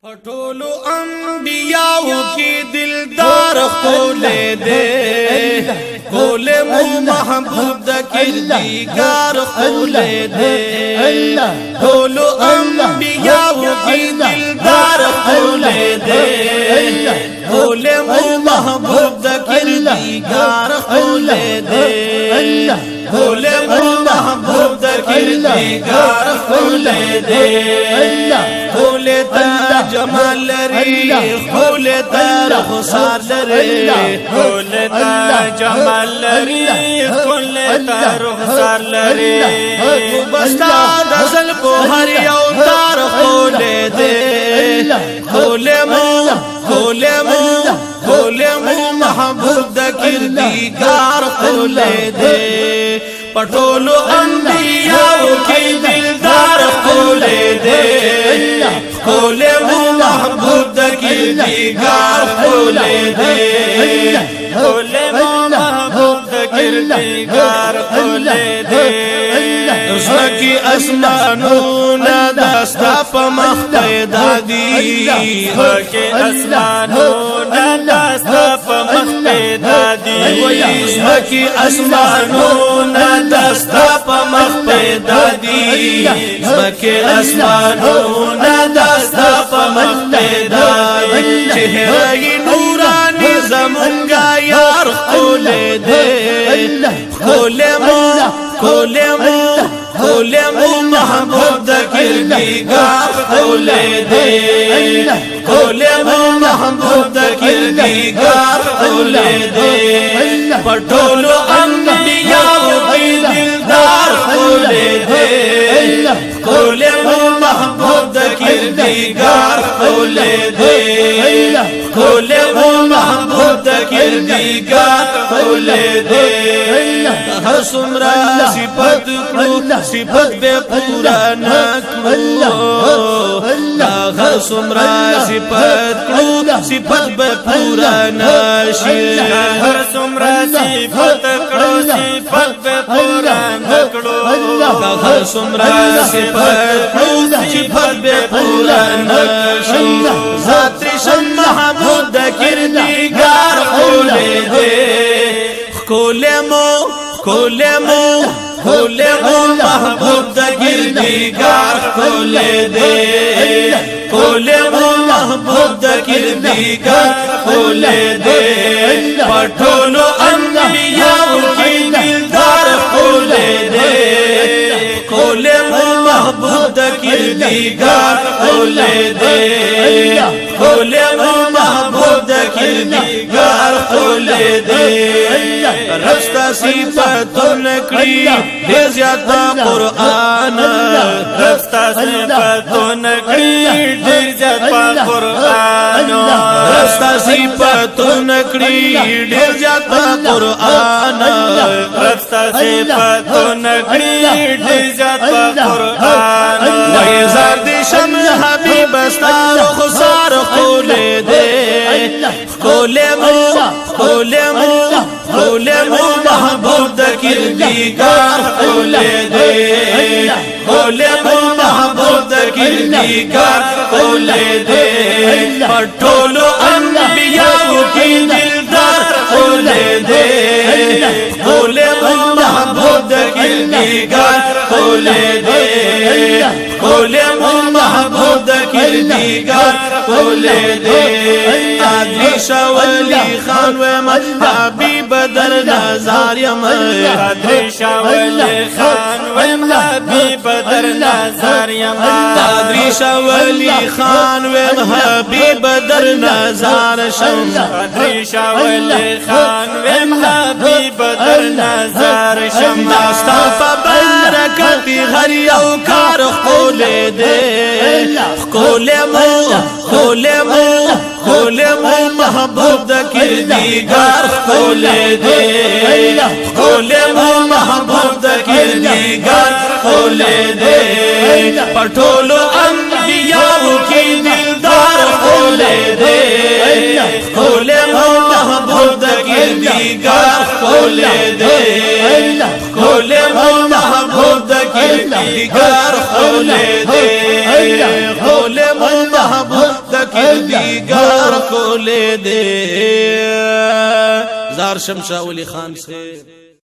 ټولو انبیاءو کی دلدار خولے دے خولے مو محبوب دا کردگار خولے دے ټولو انبیاءو کی دلدار خولے دے خولے مو محبوب دا کردگار خولے دے خولے مو محبوب دا کردگار خولے دے خولے تا جمال لري خولے تا رخصار لري خولے تا جمال لري خولے تا رخصار لري بستا دزل کو هر یو تار خولے دے خولے مو محبوب دا کردگار خولے دے پټولو انبیاء کی دلدار خولے دے خولے مو محبوب دا کردگار خولے دے خولے مو محبوب دا کردگار خولے دے زکی اسمانونا دستا پا مخ پیدا دی زکی اسمانونا دستا پا مخ پیدا دی زکی اسمانونا دستا پا مخ پیدا دی زکی اسمانونا دستا پا مخ پیدا دی چہرہی نورانی زمانگا یار خولے دے خولے مو محبوب دا کردگار خولے دے خولے مو محبوب دا کردگار خولے دے پٹولو انبیاء کی دلدار خولے دے خولے مو محبوب دا کردگار خولے دے خولے مو محبوب دا کردگار خولے دے ہر سمرا صفت کرو صفت بے پورا نکلو ہر سمرا صفت کرو صفت بے پورا نشی ہر سمرا صفت کرو صفت بے پورا نکلو ہر سمرا صفت کرو صفت بے پورا نشی ذات شم محبوب دا کردگار خولے دے خولے مو محبوب دا کردگار خولے دے خولے مو محبوب دا کردگار خولے دے پٹھولو انبیاء کی دلدار خولے دے خولے مو محبوب دا کردگار خولے دے خولے مو محبوب دا کردگار خولے دے رستا صفتون کړي ډېر زیاته قرآن رستا صفتون کړي ډېر زیاته قرآن رستا صفتون کړي ډېر زیاته قرآن رستا صفتون کړي ډېر زیاته قرآن وای زار دې شم حبیب استا خسار خولے دے خولے مو محبوب دا کردگار خولے دے خولے مو محبوب دا کردگار خولے دے پٹھولو انبیاء کی دلدار خولے دے خولے مو محبوب دا کردگار خولے دے خولے مو محبوب دا کردگار خولے دے آدھی شولی خان و حبیب در نظار یمن آدھی شولی خان و حبیب در نظار یمن آدھی شولی خان و حبیب در نظار شم آدھی شولی خان و حبیب در نظار شم داستا پا برکتی ہر یو کار خولے دے خولے مو محبوب دا کردگار خولے دے خولے مو محبوب دا کردگار خولے دے پٹھولو انبیاء کی دلدار خولے دے خولے مو محبوب دا کردگار خولے دے خولے مو محبوب دا کردگار خولے دے خولے مو محبوب دا کردگار کولے دے زار شمشا ولی خان سے